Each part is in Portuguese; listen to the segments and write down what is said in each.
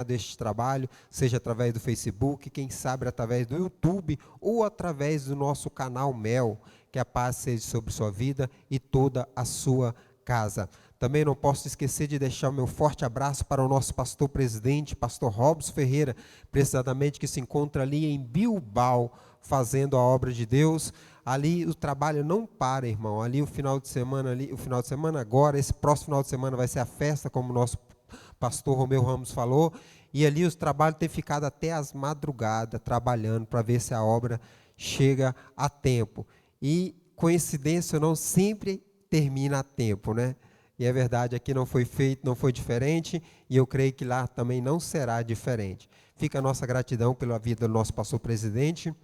deste trabalho, seja através do Facebook, quem sabe através do YouTube ou através do nosso canal Mel, que a paz seja sobre sua vida e toda a sua casa. Também não posso esquecer de deixar o meu forte abraço para o nosso pastor presidente, pastor Robson Ferreira, precisamente que se encontra ali em Bilbao, fazendo a obra de Deus. Ali o trabalho não para, irmão. Ali o final de semana agora, esse próximo final de semana vai ser a festa, como o nosso pastor Romeu Ramos falou, e ali os trabalhos têm ficado até as madrugadas, trabalhando para ver se a obra chega a tempo. E, coincidência ou não, sempre termina a tempo, né? E é verdade, aqui não foi feito, não foi diferente, e eu creio que lá também não será diferente. Fica a nossa gratidão pela vida do nosso pastor presidente,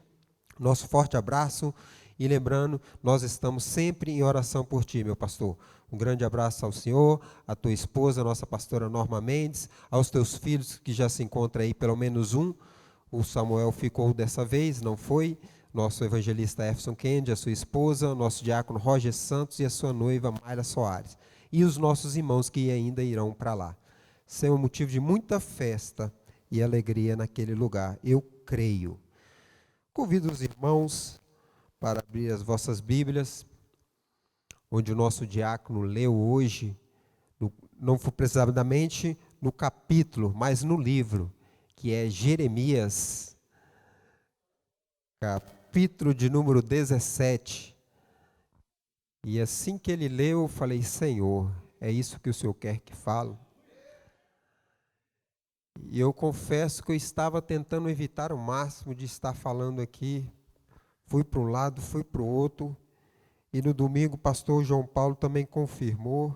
nosso forte abraço, e lembrando, nós estamos sempre em oração por ti, meu pastor. Um grande abraço ao senhor, à tua esposa, a nossa pastora Norma Mendes, aos teus filhos, que já se encontra aí pelo menos um. O Samuel ficou dessa vez, não foi? Nosso evangelista Efson Kendi, a sua esposa, nosso diácono Roger Santos e a sua noiva Mayra Soares. E os nossos irmãos que ainda irão para lá. Isso é um motivo de muita festa e alegria naquele lugar, eu creio. Convido os irmãos para abrir as vossas Bíblias, onde o nosso diácono leu hoje, não foi precisamente no capítulo, mas no livro, que é Jeremias, capítulo de número 17. E assim que ele leu, eu falei, Senhor, é isso que o Senhor quer que fale? E eu confesso que eu estava tentando evitar o máximo de estar falando aqui. Fui para um lado, fui para o outro. E no domingo o pastor João Paulo também confirmou.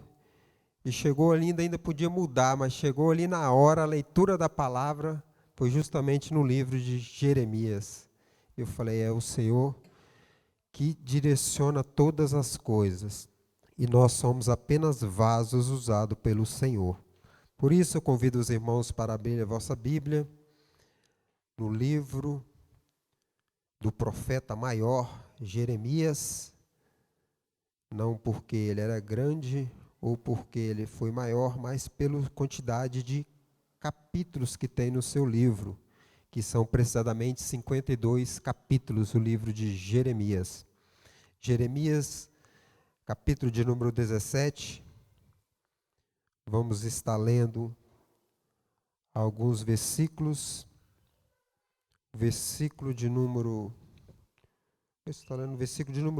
E chegou ali, ainda podia mudar, mas chegou ali na hora, a leitura da palavra foi justamente no livro de Jeremias. Eu falei, é o Senhor que direciona todas as coisas. E nós somos apenas vasos usados pelo Senhor. Por isso eu convido os irmãos para abrir a vossa Bíblia no livro do profeta maior, Jeremias, não porque ele era grande ou porque ele foi maior, mas pela quantidade de capítulos que tem no seu livro, que são precisamente 52 capítulos, o livro de Jeremias. Jeremias, capítulo de número 17, vamos estar lendo alguns versículos. Versículo de número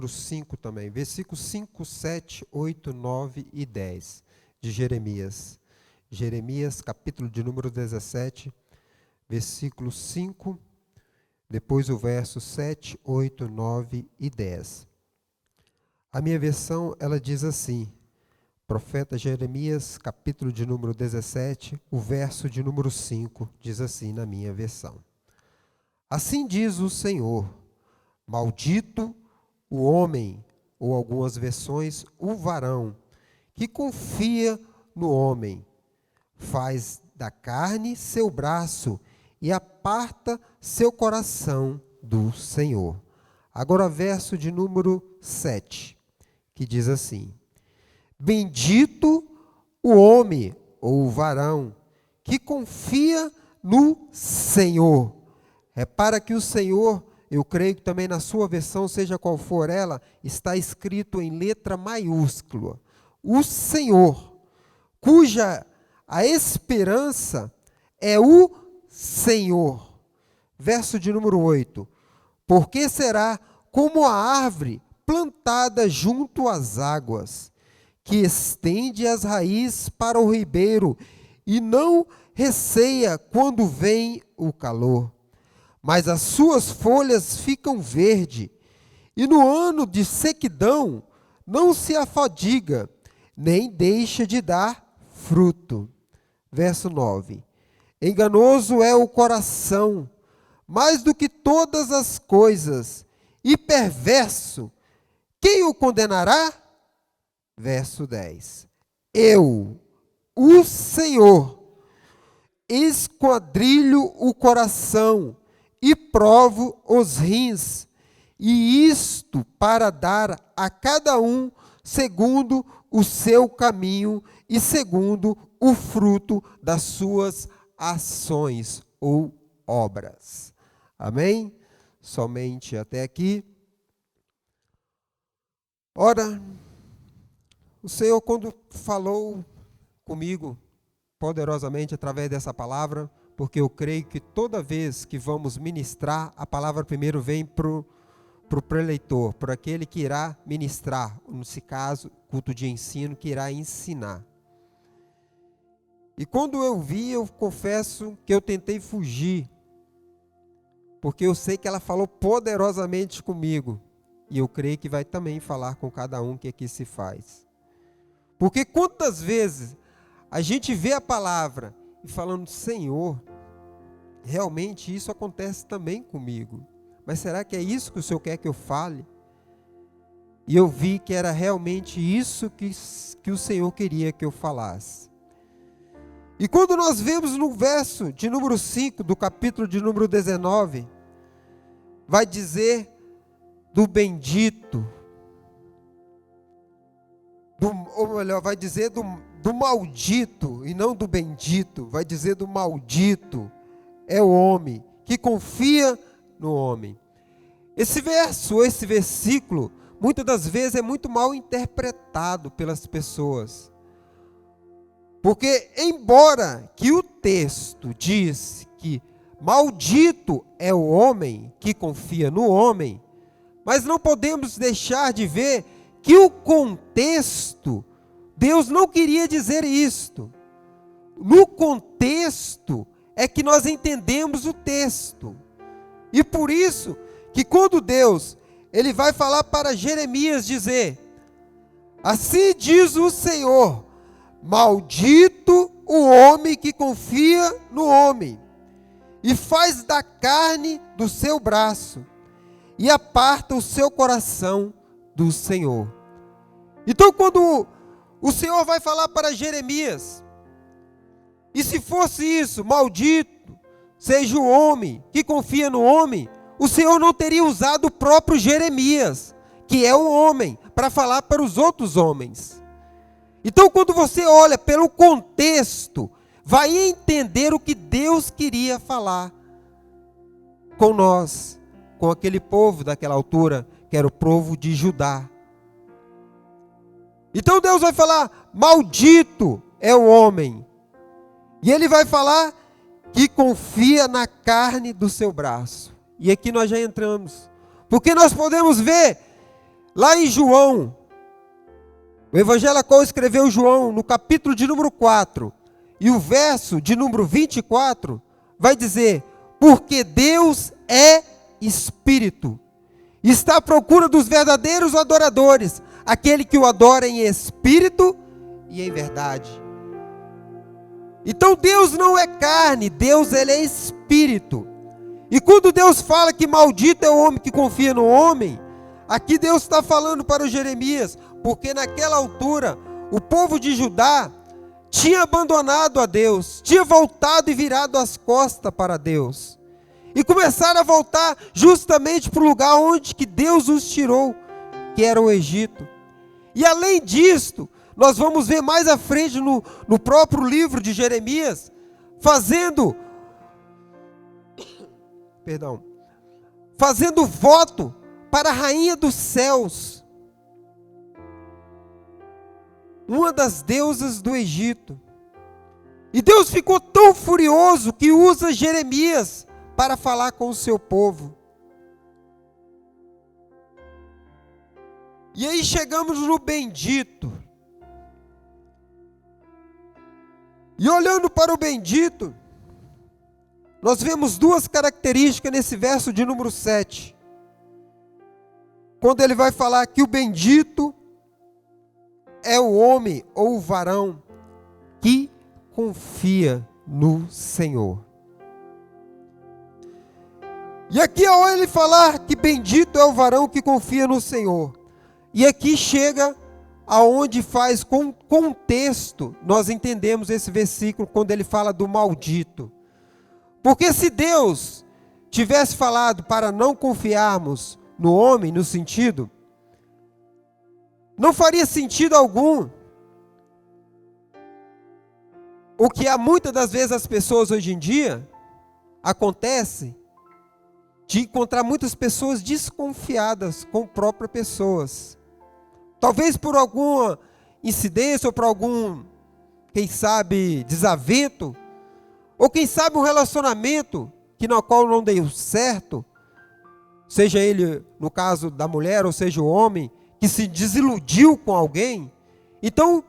5 também. Versículos 5, 7, 8, 9 e 10 de Jeremias. Jeremias, capítulo de número 17, versículo 5, depois o verso 7, 8, 9 e 10. A minha versão, ela diz assim, profeta Jeremias, capítulo de número 17, o verso de número 5, diz assim na minha versão. Assim diz o Senhor, maldito o homem, ou algumas versões, o varão, que confia no homem, faz da carne seu braço e aparta seu coração do Senhor. Agora verso de número 7, que diz assim, bendito o homem, ou o varão, que confia no Senhor. Repara que o Senhor, eu creio que também na sua versão, seja qual for ela, está escrito em letra maiúscula. O Senhor, cuja a esperança é o Senhor. Verso de número 8. Porque será como a árvore plantada junto às águas, que estende as raízes para o ribeiro e não receia quando vem o calor. Mas as suas folhas ficam verde, e no ano de sequidão não se afadiga, nem deixa de dar fruto. Verso 9. Enganoso é o coração, mais do que todas as coisas, e perverso, quem o condenará? Verso 10. Eu, o Senhor, esquadrilho o coração, e provo os rins, e isto para dar a cada um segundo o seu caminho e segundo o fruto das suas ações ou obras. Amém? Somente até aqui. Ora, o Senhor, quando falou comigo poderosamente através dessa palavra, porque eu creio que toda vez que vamos ministrar, a palavra primeiro vem para o preleitor, para aquele que irá ministrar, nesse caso, culto de ensino, que irá ensinar. E quando eu vi, eu confesso que eu tentei fugir, porque eu sei que ela falou poderosamente comigo, e eu creio que vai também falar com cada um que aqui se faz. Porque quantas vezes a gente vê a palavra e falando, Senhor, realmente isso acontece também comigo. Mas será que é isso que o Senhor quer que eu fale? E eu vi que era realmente isso que o Senhor queria que eu falasse. E quando nós vemos no verso de número 5, do capítulo de número 19, vai dizer do bendito, ou melhor, vai dizer do maldito, e não do bendito, vai dizer do maldito, é o homem que confia no homem. Esse verso, esse versículo, muitas das vezes é muito mal interpretado pelas pessoas. Porque, embora que o texto diz que maldito é o homem que confia no homem, mas não podemos deixar de ver que o contexto, Deus não queria dizer isto. No contexto é que nós entendemos o texto. E por isso que quando Deus, ele vai falar para Jeremias dizer, assim diz o Senhor, maldito o homem que confia no homem, e faz da carne do seu braço, e aparta o seu coração do Senhor. Então quando o Senhor vai falar para Jeremias, e se fosse isso, maldito seja o homem que confia no homem, o Senhor não teria usado o próprio Jeremias, que é um homem, para falar para os outros homens. Então, quando você olha pelo contexto, vai entender o que Deus queria falar com nós, com aquele povo daquela altura, que era o povo de Judá. Então Deus vai falar, maldito é o homem. E ele vai falar que confia na carne do seu braço. E aqui nós já entramos. Porque nós podemos ver, lá em João, o evangelho a qual escreveu João, no capítulo de número 4, e o verso de número 24, vai dizer, porque Deus é Espírito, está à procura dos verdadeiros adoradores, aquele que o adora em espírito e em verdade. Então Deus não é carne, Deus ele é espírito. E quando Deus fala que maldito é o homem que confia no homem, aqui Deus está falando para o Jeremias, porque naquela altura o povo de Judá tinha abandonado a Deus, tinha voltado e virado as costas para Deus. E começaram a voltar justamente para o lugar onde que Deus os tirou, que era o Egito. E além disto, nós vamos ver mais à frente no próprio livro de Jeremias, fazendo voto para a rainha dos céus, uma das deusas do Egito. E Deus ficou tão furioso que usa Jeremias para falar com o seu povo. E aí chegamos no bendito. E olhando para o bendito, nós vemos duas características nesse verso de número 7. Quando ele vai falar que o bendito é o homem ou o varão que confia no Senhor. E aqui ao ele falar que bendito é o varão que confia no Senhor. E aqui chega aonde faz com contexto, nós entendemos esse versículo quando ele fala do maldito. Porque se Deus tivesse falado para não confiarmos no homem, no sentido, não faria sentido algum o que há muitas das vezes as pessoas hoje em dia, acontece de encontrar muitas pessoas desconfiadas com próprias pessoas. Talvez por alguma incidência ou por algum, quem sabe, desavento, ou quem sabe um relacionamento que no qual não deu certo, seja ele, no caso da mulher, ou seja o homem, que se desiludiu com alguém, então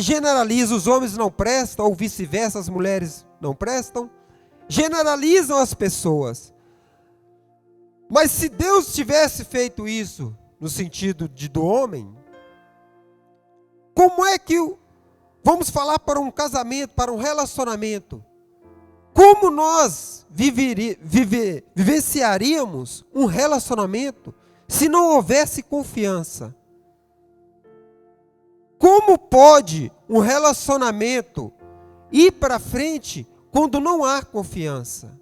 generaliza, os homens não prestam, ou vice-versa, as mulheres não prestam, generalizam as pessoas. Mas se Deus tivesse feito isso no sentido do homem, como é que vamos falar para um casamento, para um relacionamento? Como nós vivenciaríamos um relacionamento se não houvesse confiança? Como pode um relacionamento ir para frente quando não há confiança?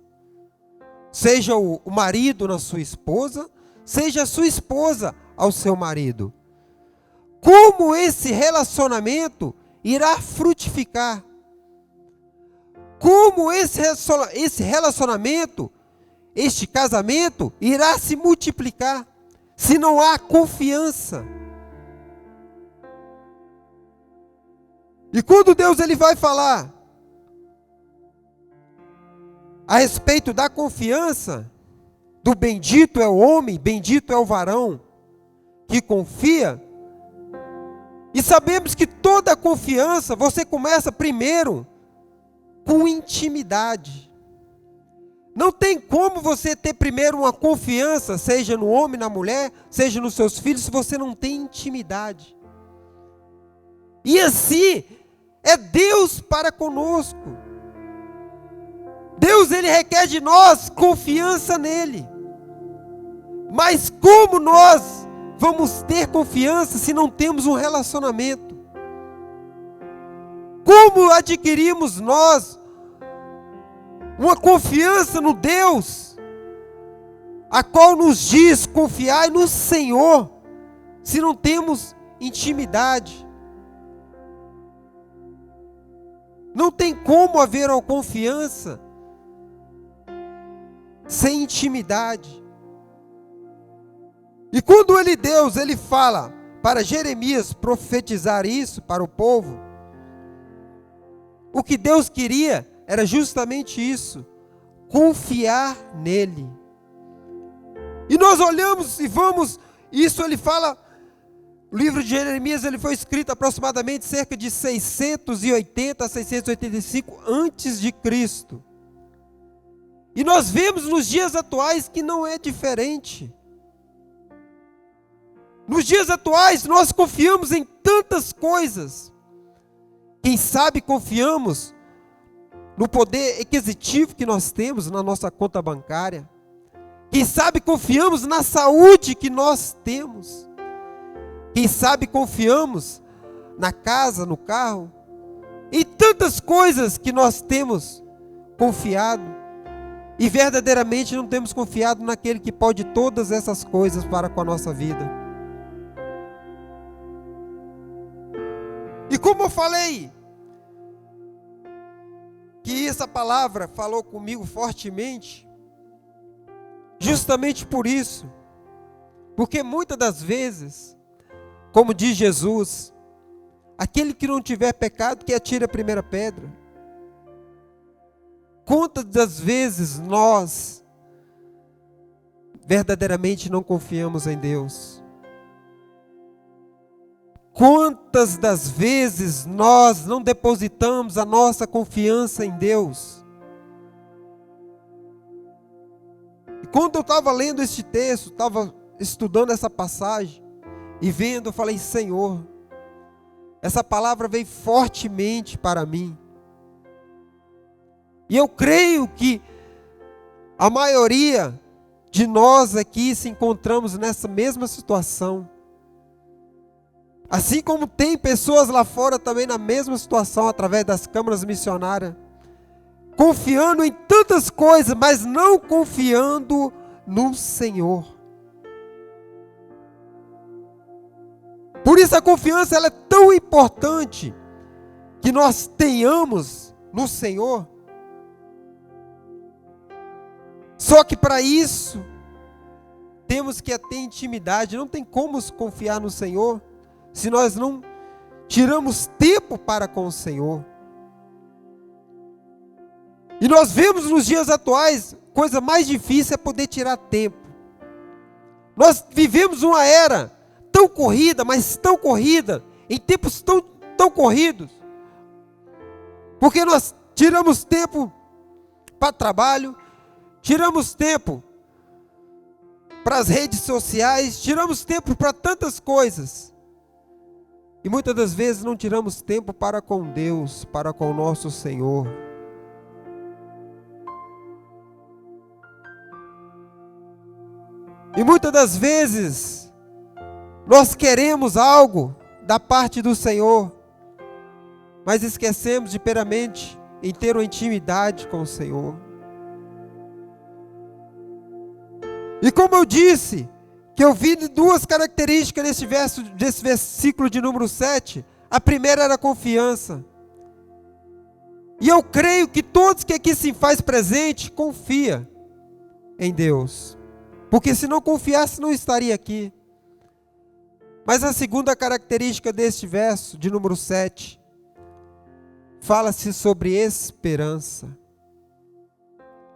Seja o marido na sua esposa, seja a sua esposa ao seu marido. Como esse relacionamento irá frutificar? Como esse relacionamento, este casamento, irá se multiplicar se não há confiança? E quando Deus ele vai falar a respeito da confiança, do bendito é o homem, bendito é o varão que confia, e sabemos que toda confiança, você começa primeiro com intimidade. Não tem como você ter primeiro uma confiança, seja no homem, na mulher, seja nos seus filhos, se você não tem intimidade. E assim, é Deus para conosco. Deus, ele requer de nós confiança nele. Mas como nós vamos ter confiança se não temos um relacionamento? Como adquirimos nós uma confiança no Deus, a qual nos diz confiar no Senhor, se não temos intimidade? Não tem como haver uma confiança sem intimidade. E quando Deus fala para Jeremias profetizar isso para o povo, o que Deus queria era justamente isso, confiar nele. E nós olhamos e vamos, isso ele fala, o livro de Jeremias ele foi escrito aproximadamente cerca de 680 a 685 antes de Cristo. E nós vemos nos dias atuais que não é diferente. Nos dias atuais nós confiamos em tantas coisas. Quem sabe confiamos no poder aquisitivo que nós temos na nossa conta bancária. Quem sabe confiamos na saúde que nós temos. Quem sabe confiamos na casa, no carro. Em tantas coisas que nós temos confiado. E verdadeiramente não temos confiado naquele que pode todas essas coisas para com a nossa vida. E como eu falei, que essa palavra falou comigo fortemente, justamente por isso, porque muitas das vezes, como diz Jesus, aquele que não tiver pecado, que atire a primeira pedra. Quantas das vezes nós verdadeiramente não confiamos em Deus? Quantas das vezes nós não depositamos a nossa confiança em Deus? E quando eu estava lendo este texto, estava estudando essa passagem e vendo, eu falei, Senhor, essa palavra veio fortemente para mim. E eu creio que a maioria de nós aqui se encontramos nessa mesma situação. Assim como tem pessoas lá fora também na mesma situação, através das câmaras missionárias, confiando em tantas coisas, mas não confiando no Senhor. Por isso a confiança ela é tão importante, que nós tenhamos no Senhor. Só que para isso, temos que ter intimidade. Não tem como confiar no Senhor se nós não tiramos tempo para com o Senhor. E nós vemos nos dias atuais, coisa mais difícil é poder tirar tempo. Nós vivemos uma era tão corrida, mas tão corrida, em tempos tão corridos, porque nós tiramos tempo para trabalho, tiramos tempo para as redes sociais, tiramos tempo para tantas coisas, e muitas das vezes não tiramos tempo para com Deus, para com o nosso Senhor. E muitas das vezes, nós queremos algo da parte do Senhor, mas esquecemos de primeiramente em ter uma intimidade com o Senhor. E como eu disse, que eu vi duas características desse versículo de número 7, a primeira era a confiança. E eu creio que todos que aqui se faz presente, confia em Deus. Porque se não confiasse, não estaria aqui. Mas a segunda característica deste verso, de número 7, fala-se sobre esperança.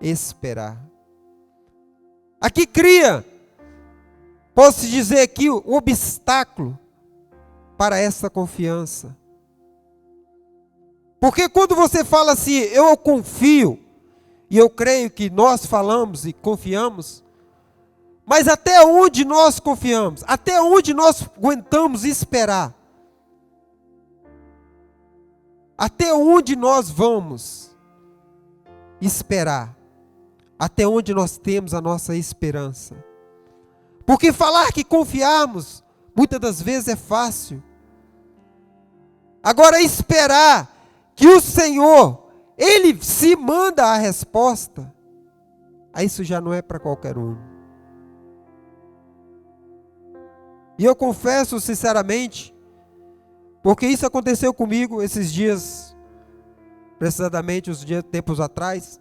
Esperar. Aqui cria, posso dizer aqui, um obstáculo para essa confiança. Porque quando você fala assim, eu confio, e eu creio que nós falamos e confiamos, mas até onde nós confiamos? Até onde nós aguentamos esperar? Até onde nós vamos esperar? Até onde nós temos a nossa esperança? Porque falar que confiamos, muitas das vezes é fácil. Agora esperar que o Senhor, Ele se manda a resposta, isso já não é para qualquer um. E eu confesso sinceramente, porque isso aconteceu comigo esses dias, precisamente os tempos atrás,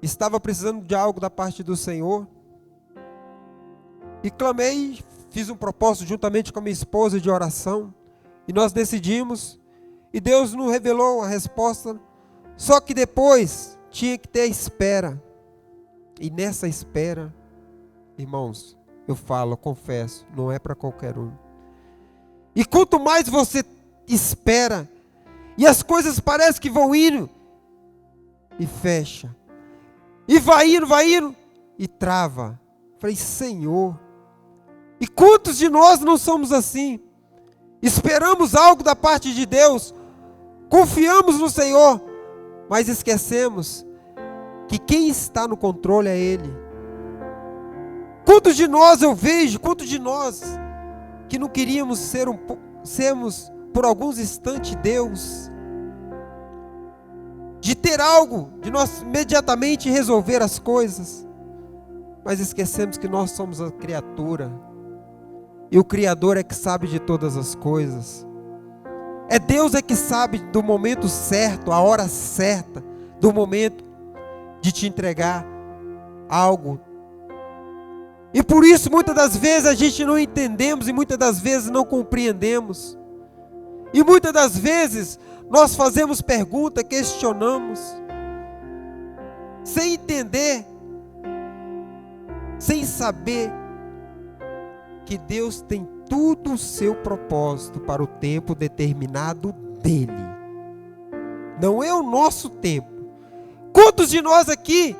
estava precisando de algo da parte do Senhor, e clamei, fiz um propósito juntamente com a minha esposa de oração, e nós decidimos, e Deus nos revelou a resposta, só que depois tinha que ter a espera, e nessa espera, irmãos, eu falo, eu confesso, não é para qualquer um. E quanto mais você espera, e as coisas parecem que vão indo, e fecha, e vai indo, e trava. Falei, Senhor, e quantos de nós não somos assim? Esperamos algo da parte de Deus, confiamos no Senhor, mas esquecemos que quem está no controle é Ele. Quantos de nós eu vejo, quantos de nós que não queríamos sermos por alguns instantes Deus, de ter algo, de nós imediatamente resolver as coisas, mas esquecemos que nós somos a criatura, e o Criador é que sabe de todas as coisas, é Deus é que sabe do momento certo, a hora certa, do momento de te entregar algo. E por isso muitas das vezes a gente não entendemos e muitas das vezes não compreendemos. E muitas das vezes nós fazemos perguntas, questionamos, sem entender, sem saber que Deus tem tudo o seu propósito para o tempo determinado dEle. Não é o nosso tempo. Quantos de nós aqui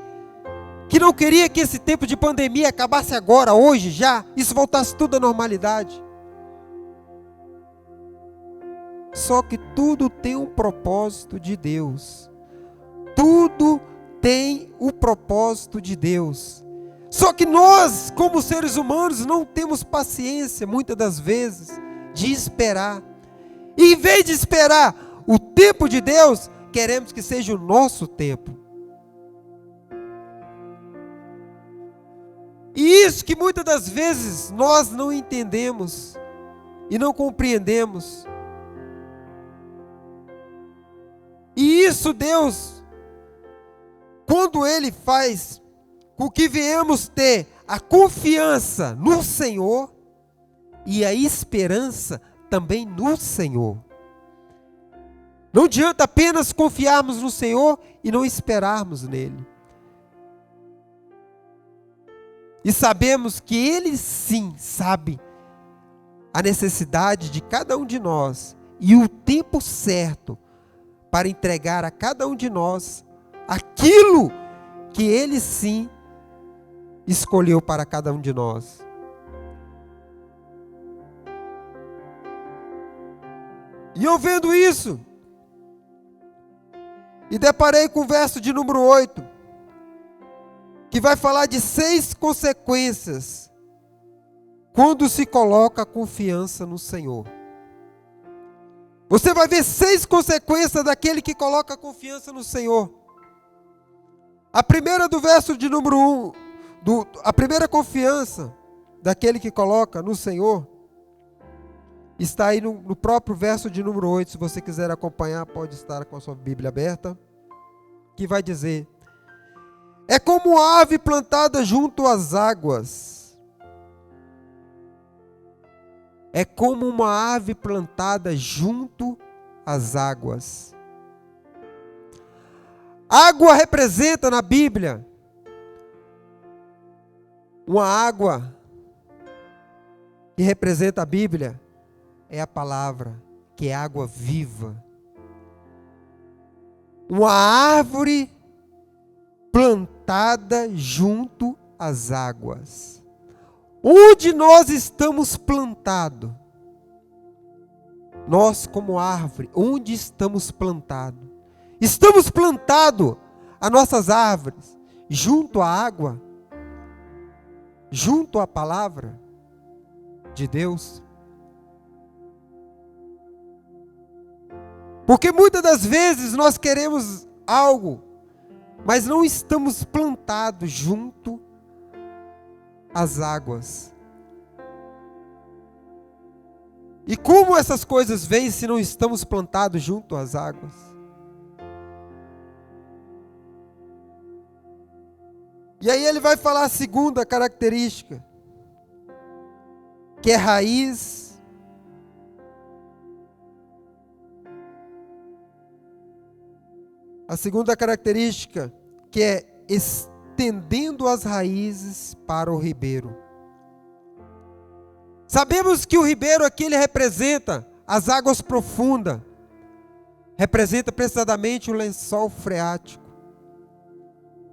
que não queria que esse tempo de pandemia acabasse agora, hoje, já, isso voltasse tudo à normalidade? Só que tudo tem um propósito de Deus. Tudo tem o propósito de Deus. Só que nós, como seres humanos, não temos paciência, muitas das vezes, de esperar. E em vez de esperar o tempo de Deus, queremos que seja o nosso tempo. E isso que muitas das vezes nós não entendemos e não compreendemos. E isso Deus, quando Ele faz com que venhamos ter a confiança no Senhor e a esperança também no Senhor. Não adianta apenas confiarmos no Senhor e não esperarmos nele. E sabemos que Ele sim sabe a necessidade de cada um de nós e o tempo certo para entregar a cada um de nós aquilo que Ele sim escolheu para cada um de nós. E eu vendo isso, e deparei com o verso de número 8, que vai falar de 6 consequências quando se coloca a confiança no Senhor. Você vai ver 6 consequências daquele que coloca a confiança no Senhor. A primeira do verso de número 1, a primeira confiança daquele que coloca no Senhor, está aí no próprio verso de número 8. Se você quiser acompanhar, pode estar com a sua Bíblia aberta, que vai dizer: é como ave plantada junto às águas. É como uma ave plantada junto às águas. Água representa na Bíblia uma água que representa a Bíblia é a palavra, que é água viva. Uma árvore plantada junto às águas. Onde nós estamos plantados? Nós como árvore, onde estamos plantados? Estamos plantados, as nossas árvores, junto à água, junto à palavra de Deus. Porque muitas das vezes nós queremos algo, mas não estamos plantados junto às águas. E como essas coisas vêm se não estamos plantados junto às águas? E aí ele vai falar a segunda característica, que é raiz. A segunda característica, que é estendendo as raízes para o ribeiro. Sabemos que o ribeiro aqui ele representa as águas profundas, representa precisamente o lençol freático.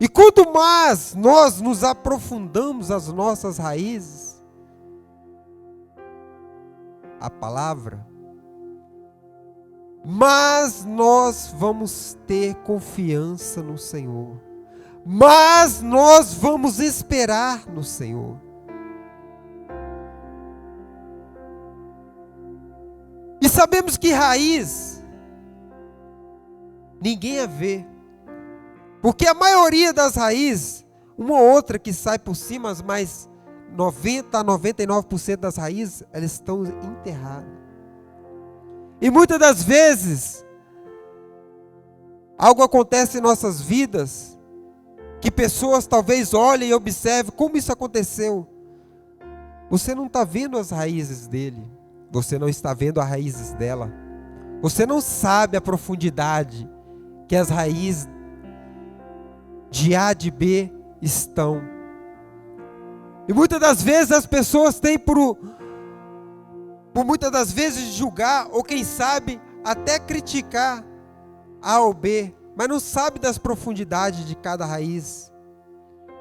E quanto mais nós nos aprofundamos as nossas raízes, a palavra, mas nós vamos ter confiança no Senhor, mas nós vamos esperar no Senhor. E sabemos que raiz ninguém a vê, porque a maioria das raízes, uma ou outra que sai por cima, mas 90 a 99% das raízes, elas estão enterradas. E muitas das vezes, algo acontece em nossas vidas, que pessoas talvez olhem e observem como isso aconteceu. Você não está vendo as raízes dele, você não está vendo as raízes dela, você não sabe a profundidade que as raízes de A, de B estão. E muitas das vezes as pessoas têm por muitas das vezes julgar, ou quem sabe até criticar A ou B, mas não sabe das profundidades de cada raiz.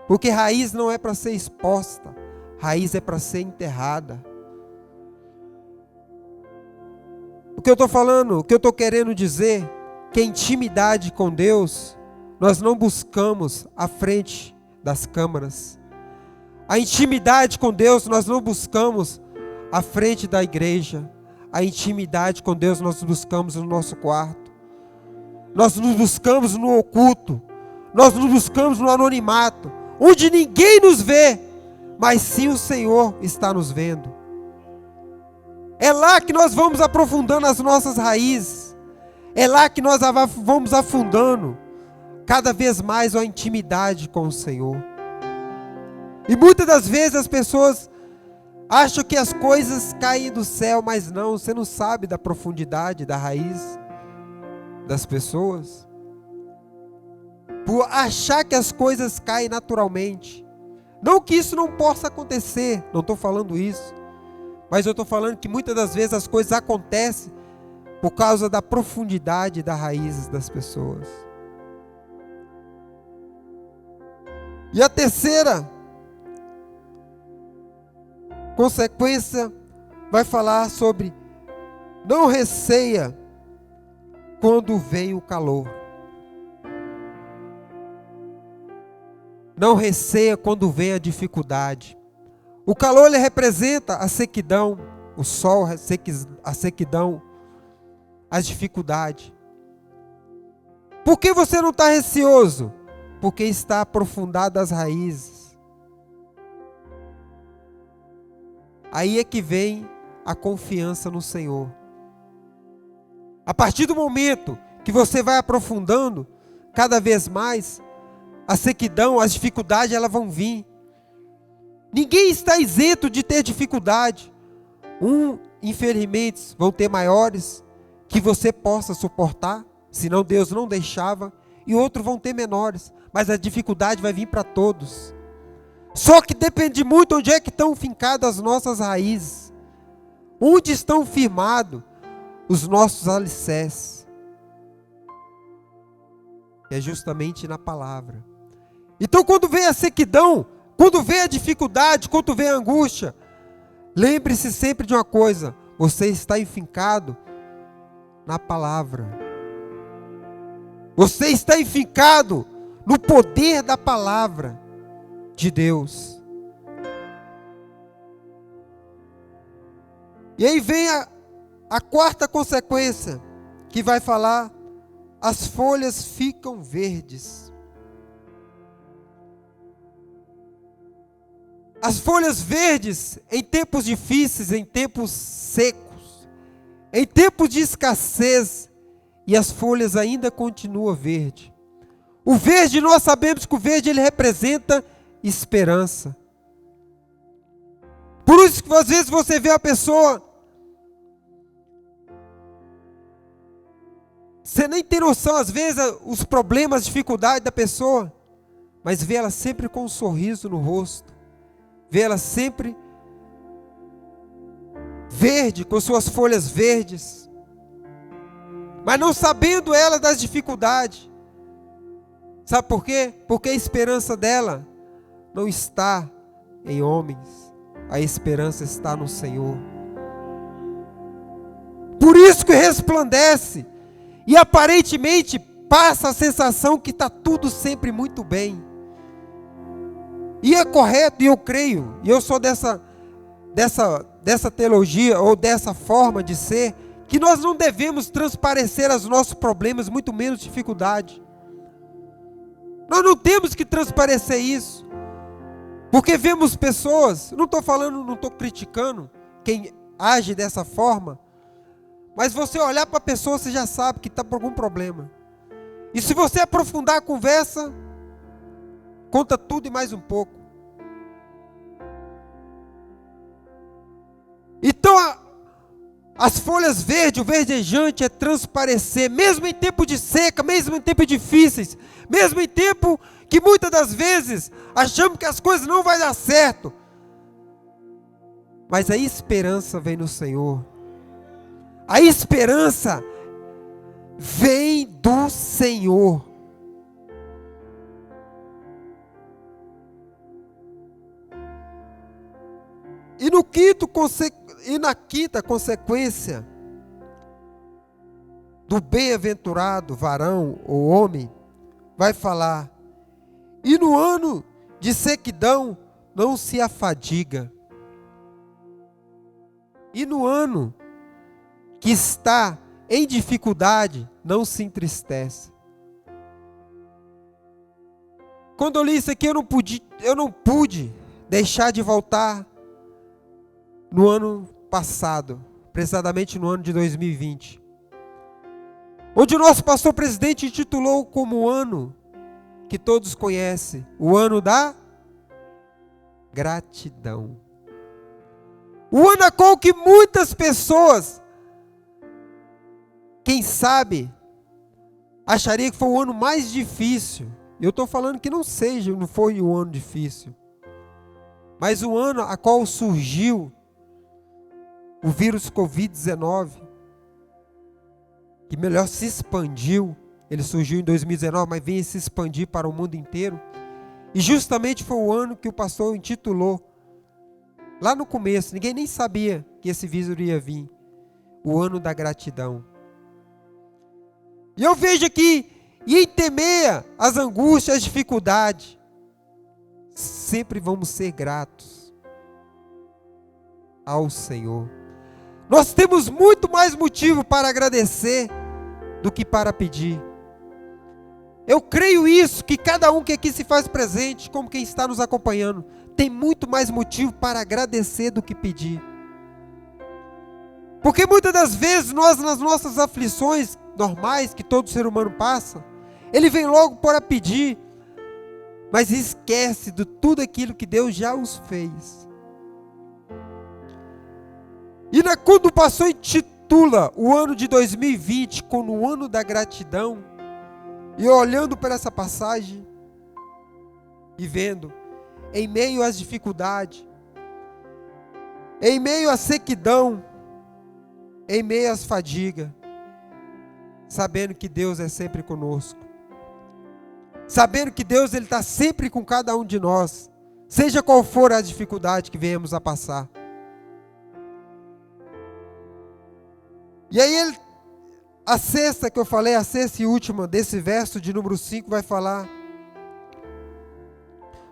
Porque raiz não é para ser exposta, raiz é para ser enterrada. O que eu estou falando, o que eu estou querendo dizer, que a intimidade com Deus, nós não buscamos à frente das câmaras. A intimidade com Deus nós não buscamos à frente da igreja. A intimidade com Deus nós buscamos no nosso quarto. Nós nos buscamos no oculto. Nós nos buscamos no anonimato, onde ninguém nos vê, mas sim o Senhor está nos vendo. É lá que nós vamos aprofundando as nossas raízes. É lá que nós vamos afundando cada vez mais a intimidade com o Senhor. E muitas das vezes as pessoas acham que as coisas caem do céu, mas não, você não sabe da profundidade, da raiz das pessoas. Por achar que as coisas caem naturalmente. Não que isso não possa acontecer, não estou falando isso. Mas eu estou falando que muitas das vezes as coisas acontecem por causa da profundidade das raízes das pessoas. E a terceira consequência vai falar sobre: não receia quando vem o calor. Não receia quando vem a dificuldade. O calor, ele representa a sequidão, o sol, a sequidão, as dificuldades. Por que você não está receoso? Porque está aprofundado as raízes. Aí é que vem a confiança no Senhor. A partir do momento que você vai aprofundando cada vez mais, a sequidão, as dificuldades, elas vão vir. Ninguém está isento de ter dificuldade. Infelizmente, vão ter maiores que você possa suportar, senão Deus não deixava, e outros vão ter menores, mas a dificuldade vai vir para todos. Só que depende muito onde é que estão fincadas as nossas raízes, onde estão firmados os nossos alicerces. É justamente na palavra. Então, quando vem a sequidão, quando vem a dificuldade, quando vem a angústia, lembre-se sempre de uma coisa: você está enfincado na palavra. Você está enfincado no poder da palavra de Deus. E aí vem a quarta consequência, que vai falar: as folhas ficam verdes. As folhas verdes, em tempos difíceis, em tempos secos, em tempos de escassez, e as folhas ainda continuam verdes. O verde, nós sabemos que o verde, ele representa esperança. Por isso que às vezes você vê a pessoa, você nem tem noção, às vezes, os problemas, as dificuldades da pessoa, mas vê ela sempre com um sorriso no rosto. Vê ela sempre verde, com suas folhas verdes, mas não sabendo ela das dificuldades. Sabe por quê? Porque a esperança dela não está em homens, a esperança está no Senhor. Por isso que resplandece, e aparentemente passa a sensação que está tudo sempre muito bem. E é correto, e eu creio, e eu sou dessa teologia, ou dessa forma de ser, que nós não devemos transparecer os nossos problemas, muito menos dificuldade. Nós não temos que transparecer isso, porque vemos pessoas, não estou criticando quem age dessa forma, mas você olhar para a pessoa, você já sabe que está com algum problema. E se você aprofundar a conversa, conta tudo e mais um pouco. Então, as folhas verdes, o verdejante é transparecer, mesmo em tempo de seca, mesmo em tempos difíceis, mesmo em tempo que muitas das vezes achamos que as coisas não vão dar certo. Mas a esperança vem no Senhor. A esperança vem do Senhor. E na quinta consequência do bem-aventurado varão ou homem, vai falar: e no ano de sequidão não se afadiga. E no ano que está em dificuldade, não se entristece. Quando eu li isso aqui, eu não pude deixar de voltar no ano passado, precisamente no ano de 2020. onde o nosso pastor presidente intitulou como o ano que todos conhecem, o ano da gratidão. O ano a qual que muitas pessoas, quem sabe, acharia que foi o ano mais difícil. Eu estou falando que não foi um ano difícil. Mas o ano a qual surgiu o vírus Covid-19, que melhor se expandiu, ele surgiu em 2019, mas veio se expandir para o mundo inteiro. E justamente foi o ano que o pastor intitulou, lá no começo, ninguém nem sabia que esse vírus iria vir, o ano da gratidão. E eu vejo aqui, e em temeia as angústias, as dificuldades, sempre vamos ser gratos ao Senhor. Nós temos muito mais motivo para agradecer do que para pedir. Eu creio isso, que cada um que aqui se faz presente, como quem está nos acompanhando, tem muito mais motivo para agradecer do que pedir. Porque muitas das vezes nós, nas nossas aflições normais que todo ser humano passa, ele vem logo para pedir, mas esquece de tudo aquilo que Deus já os fez. E quando o pastor intitula o ano de 2020 como o ano da gratidão, e olhando para essa passagem e vendo, em meio às dificuldades, em meio à sequidão, em meio às fadigas, sabendo que Deus é sempre conosco, sabendo que Deus está sempre com cada um de nós, seja qual for a dificuldade que venhamos a passar. E aí a sexta que eu falei, a sexta e última desse verso de número 5 vai falar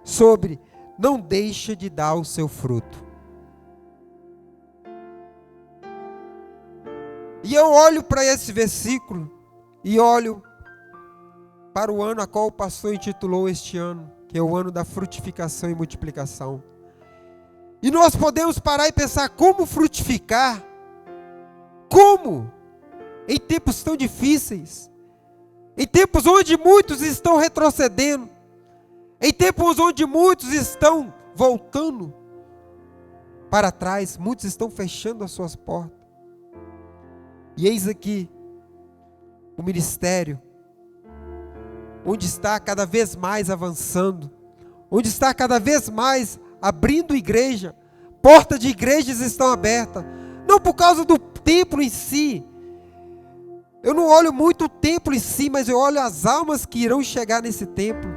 sobre não deixa de dar o seu fruto. E eu olho para esse versículo e olho para o ano a qual o pastor intitulou este ano, que é o ano da frutificação e multiplicação. E nós podemos parar e pensar como frutificar. Como? Em tempos tão difíceis, em tempos onde muitos estão retrocedendo, em tempos onde muitos estão voltando para trás, muitos estão fechando as suas portas. E eis aqui o ministério, onde está cada vez mais avançando, onde está cada vez mais abrindo igreja, portas de igrejas estão abertas, não por causa do templo em si. Eu não olho muito o templo em si, mas eu olho as almas que irão chegar nesse templo.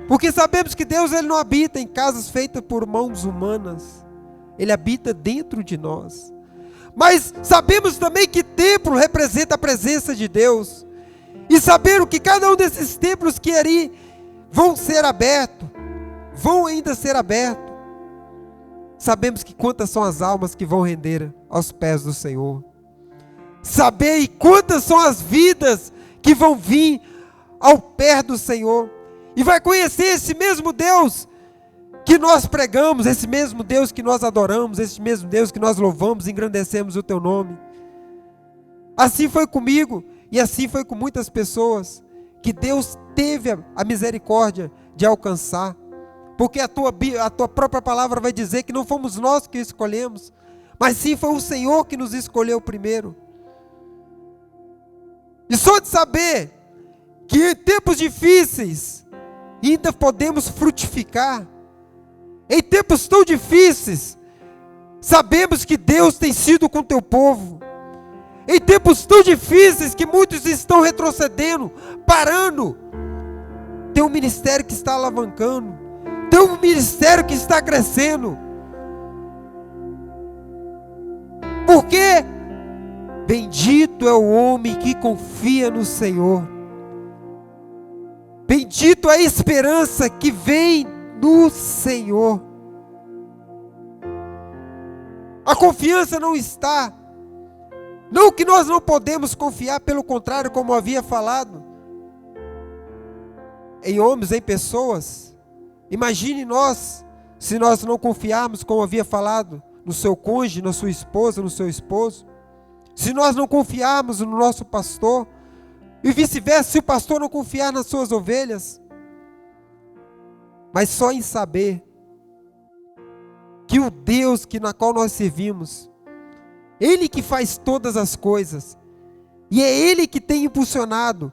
Porque sabemos que Deus ele não habita em casas feitas por mãos humanas. Ele habita dentro de nós. Mas sabemos também que templo representa a presença de Deus. E sabendo que cada um desses templos que ali vão ser abertos, vão ainda ser abertos. Sabemos que quantas são as almas que vão render aos pés do Senhor. Saber quantas são as vidas que vão vir ao pé do Senhor. E vai conhecer esse mesmo Deus que nós pregamos, esse mesmo Deus que nós adoramos, esse mesmo Deus que nós louvamos, engrandecemos o teu nome. Assim foi comigo e assim foi com muitas pessoas que Deus teve a misericórdia de alcançar. Porque a tua própria palavra vai dizer que não fomos nós que escolhemos, mas sim foi o Senhor que nos escolheu primeiro. E só de saber que em tempos difíceis ainda podemos frutificar, em tempos tão difíceis, sabemos que Deus tem sido com o teu povo, em tempos tão difíceis que muitos estão retrocedendo, parando, tem um ministério que está alavancando, tem um ministério que está crescendo. Por quê? Bendito é o homem que confia no Senhor. Bendito é a esperança que vem do Senhor. A confiança não está. Não que nós não podemos confiar, pelo contrário, como havia falado, em homens, em pessoas. Imagine nós, se nós não confiarmos, como havia falado, no seu cônjuge, na sua esposa, no seu esposo. Se nós não confiarmos no nosso pastor, E vice-versa, se o pastor não confiar nas suas ovelhas, mas só em saber que o Deus na qual nós servimos, Ele que faz todas as coisas, e é Ele que tem impulsionado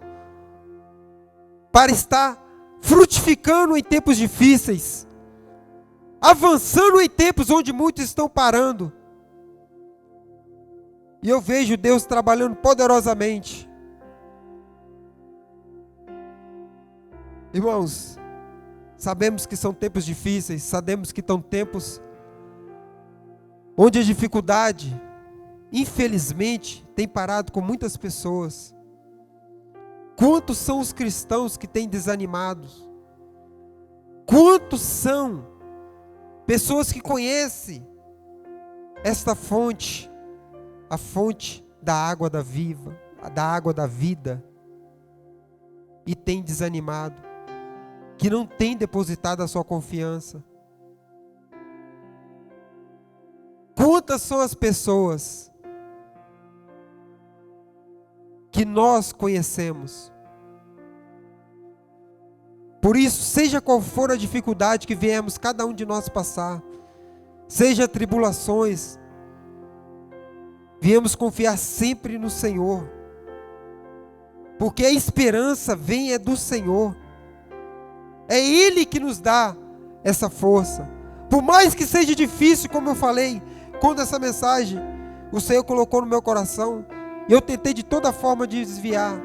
para estar frutificando em tempos difíceis, avançando em tempos onde muitos estão parando. E eu vejo Deus trabalhando poderosamente. Irmãos, sabemos que são tempos difíceis, sabemos que estão tempos onde a dificuldade, infelizmente, tem parado com muitas pessoas. Quantos são os cristãos que têm desanimados? Quantos são pessoas que conhecem esta fonte, a fonte da água da água da vida, e têm desanimado, que não têm depositado a sua confiança? Quantas são as pessoas que nós conhecemos? Por isso, seja qual for a dificuldade que viemos cada um de nós passar, seja tribulações, viemos confiar sempre no Senhor, porque a esperança vem do Senhor. É Ele que nos dá essa força. Por mais que seja difícil, como eu falei, quando essa mensagem o Senhor colocou no meu coração, eu tentei de toda forma desviar,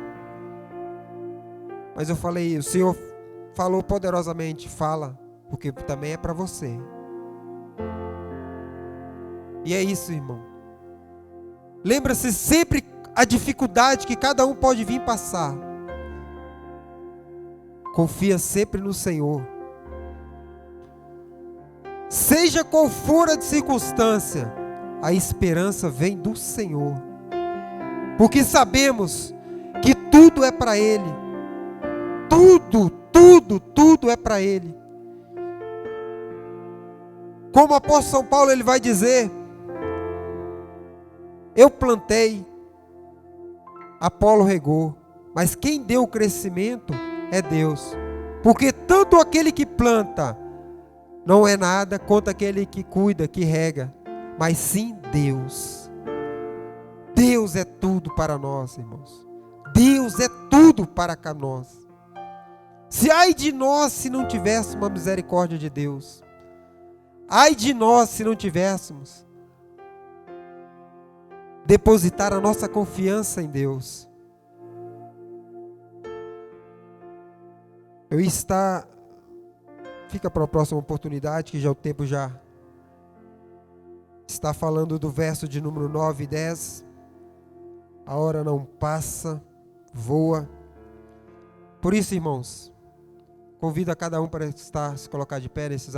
mas eu falei, o Senhor falou poderosamente, fala, porque também é para você. E é isso, irmão. Lembra-se sempre a dificuldade que cada um pode vir passar. Confia sempre no Senhor. Seja qual for a circunstância, a esperança vem do Senhor. Porque sabemos que tudo é para Ele. Tudo é para Ele. Como o apóstolo São Paulo, ele vai dizer: eu plantei, Apolo regou, mas quem deu o crescimento é Deus. Porque tanto aquele que planta não é nada quanto aquele que cuida, que rega, mas sim Deus. Deus é tudo para nós, irmãos. Deus é tudo para nós. Se ai de nós se não tivéssemos a misericórdia de Deus. Ai de nós se não tivéssemos depositar a nossa confiança em Deus. Fica para a próxima oportunidade, que já o tempo já está falando do verso de número 9 e 10. A hora não passa, voa. Por isso, irmãos, convido a cada um para se colocar de pé nesses